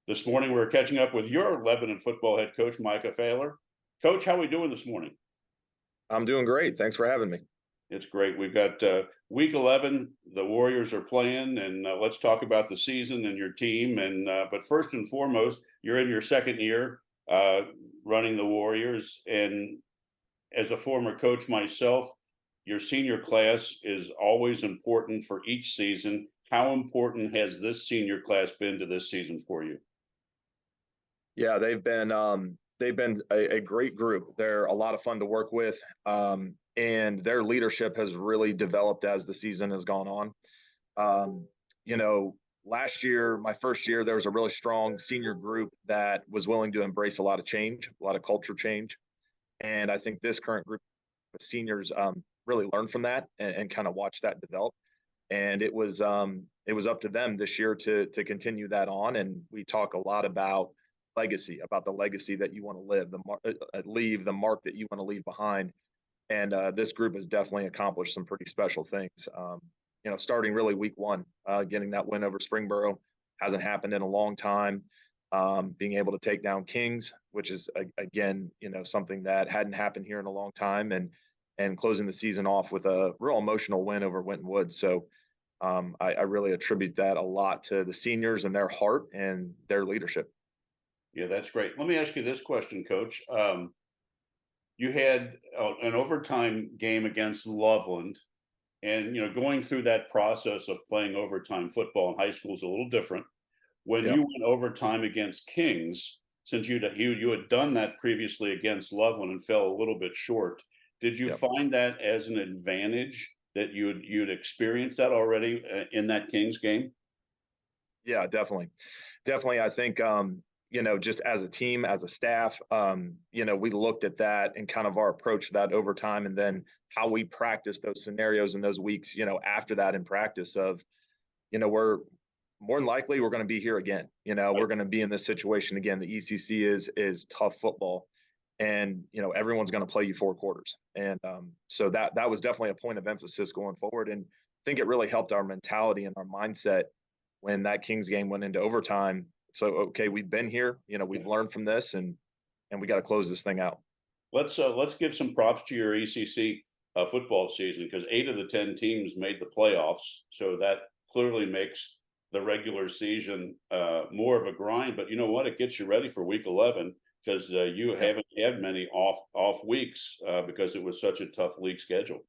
This morning, we're catching up with your Lebanon football head coach, Micah Faler. Coach, how are we doing this morning? I'm doing great. Thanks for having me. It's great. We've got week 11. The Warriors are playing, and let's talk about the season and your team. But first and foremost, you're in your second year uh, running the Warriors, and as a former coach myself, your senior class is always important for each season. How important has this senior class been to this season for you? Yeah, they've been a great group. They're a lot of fun to work with, and their leadership has really developed as the season has gone on. Um, you know, Last year, my first year, there was a really strong senior group that was willing to embrace a lot of change, a lot of culture change, and I think this current group of seniors really learned from that and kind of watched that develop. And it was up to them this year to continue that on. And we talk a lot about legacy, about the legacy that you want to leave, the mark that you want to leave behind. And this group has definitely accomplished some pretty special things. Starting really week one, getting that win over Springboro hasn't happened in a long time. Being able to take down Kings, which is again, something that hadn't happened here in a long time, and closing the season off with a real emotional win over Winton Woods. So I really attribute that a lot to the seniors and their heart and their leadership. Yeah, that's great. Let me ask you this question, Coach. You had an overtime game against Loveland, and going through that process of playing overtime football in high school is a little different. When Yeah, you went overtime against Kings, since you had done that previously against Loveland and fell a little bit short, did you yeah, find that as an advantage that you'd experienced that already in that Kings game? yeah, definitely, definitely. I think just as a team, as a staff, we looked at that and kind of our approach to that overtime, and then how we practice those scenarios in those weeks. After that in practice of, we're more than likely we're going to be here again. Right. We're going to be in this situation again. The ECC is tough football, and everyone's going to play you four quarters, and so that was definitely a point of emphasis going forward, and I think it really helped our mentality and our mindset when that Kings game went into overtime. So okay, we've been here, we've learned from this, and we got to close this thing out. Let's give some props to your ECC football season, because 8 of the 10 teams made the playoffs, so that clearly makes the regular season more of a grind. But you know what? It gets you ready for Week 11, because you Yeah, haven't had many off weeks because it was such a tough league schedule.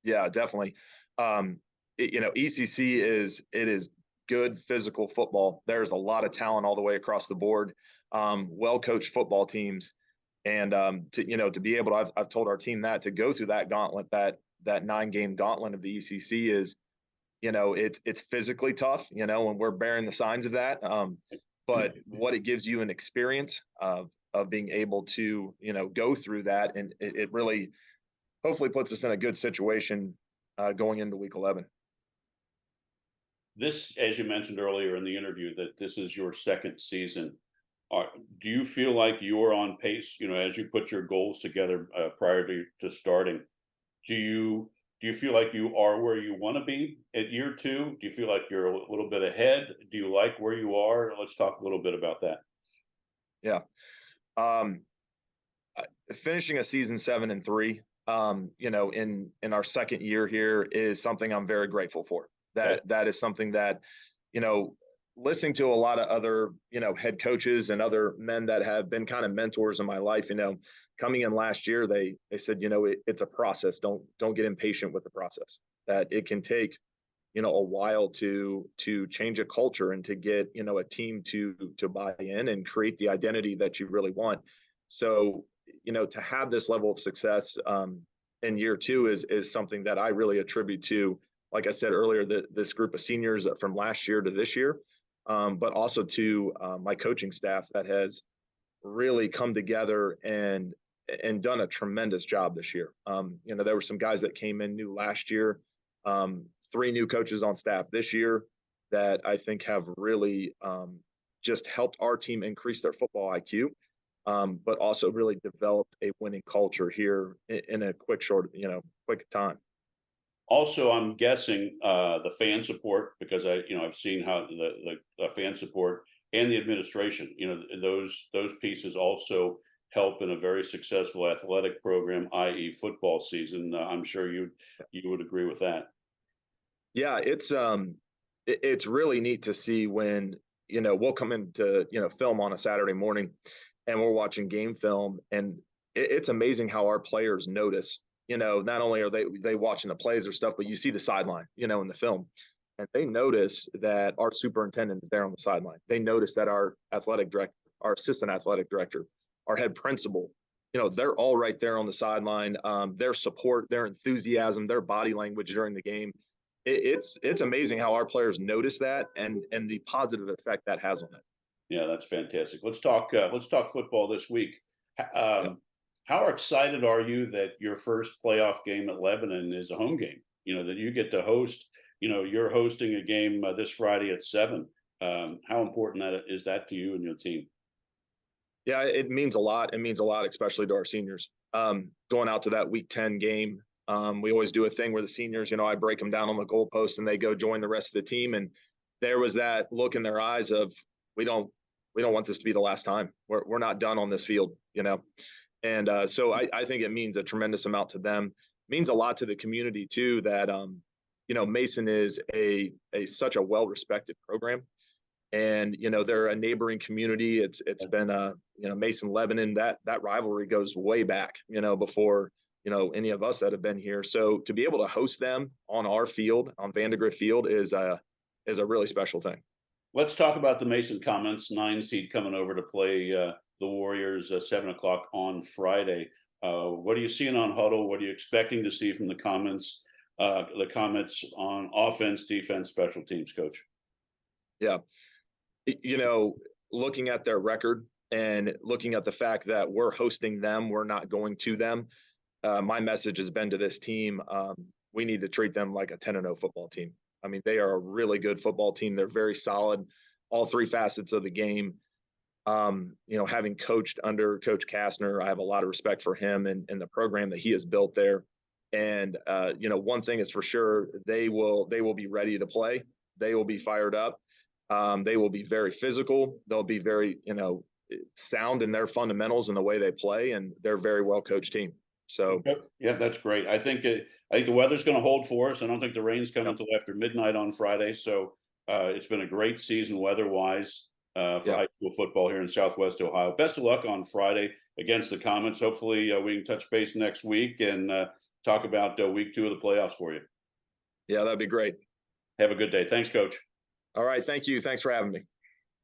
yeah, definitely. ECC is good physical football. There's a lot of talent all the way across the board. Well coached football teams, and to be able to, I've told our team that to go through that gauntlet, that 9 game gauntlet of the ECC is, it's physically tough, and we're bearing the signs of that. But what it gives you an experience of being able to, go through that, and it really hopefully puts us in a good situation going into week 11. This, as you mentioned earlier in the interview, that this is your second season. Are, do you feel like you're on pace? As you put your goals together prior to starting, do you do you feel like you are where you want to be at year two? Do you feel like you're a little bit ahead? Do you like where you are? Let's talk a little bit about that. Yeah. Um, Finishing a season 7-3, in our second year here is something I'm very grateful for. Okay. That is something that, you know, listening to a lot of other, head coaches and other men that have been kind of mentors in my life, coming in last year, they said, it's a process. Don't get impatient with the process. That it can take, a while to change a culture and to get, a team to buy in and create the identity that you really want. So, to have this level of success in year two is something that I really attribute to, like I said earlier, this group of seniors from last year to this year, but also to my coaching staff that has really come together and done a tremendous job this year. There were some guys that came in new last year, 3 new coaches on staff this year that I think have really just helped our team increase their football IQ, but also really developed a winning culture here in a quick time. Also, I'm guessing the fan support, because I've seen how the fan support and the administration. Those pieces also help in a very successful athletic program, i.e., football season. I'm sure you would agree with that. Yeah, it's really neat to see when, we'll come into, film on a Saturday morning and we're watching game film, and it's amazing how our players notice. Not only are they watching the plays or stuff, but you see the sideline, in the film, and they notice that our superintendent is there on the sideline. They notice that our athletic director, our assistant athletic director, our head principal, they're all right there on the sideline. Their support, their enthusiasm, their body language during the game. It's amazing how our players notice that, and the positive effect that has on it. Yeah, that's fantastic. Let's talk football this week. Yeah. How excited are you that your first playoff game at Lebanon is a home game? That you get to host. You're hosting a game this Friday at 7. How important is that to you and your team? Yeah, it means a lot. It means a lot, especially to our seniors. Going out to that Week 10 game, we always do a thing where the seniors, I break them down on the goalpost and they go join the rest of the team. And there was that look in their eyes of, we don't want this to be the last time. We're not done on this field, And so I think it means a tremendous amount to them. It means a lot to the community too, that Mason is such a well-respected program, and they're a neighboring community. It's been Mason Lebanon, that rivalry goes way back, before any of us that have been here. So to be able to host them on our field, on Vandegrift Field, is a really special thing. Let's talk about the Mason Comets, 9 seed coming over to play the Warriors 7 o'clock on Friday. What are you seeing on Huddle? What are you expecting to see from the Comets on offense, defense, special teams, Coach? Yeah. Looking at their record and looking at the fact that we're hosting them, we're not going to them. My message has been to this team, we need to treat them like a 10-0 football team. I mean, they are a really good football team. They're very solid, all 3 facets of the game. Having coached under Coach Kastner, I have a lot of respect for him and the program that he has built there. And one thing is for sure, they will be ready to play. They will be fired up. They will be very physical. They'll be very, sound in their fundamentals and the way they play, and they're a very well coached team. So yeah, that's great. I think the weather's going to hold for us. I don't think the rain's coming until after midnight on Friday. So it's been a great season weather-wise for high school football here in Southwest Ohio. Best of luck on Friday against the Comets. Hopefully we can touch base next week and talk about week 2 of the playoffs for you. Yeah, that'd be great. Have a good day. Thanks, Coach. All right. Thank you. Thanks for having me.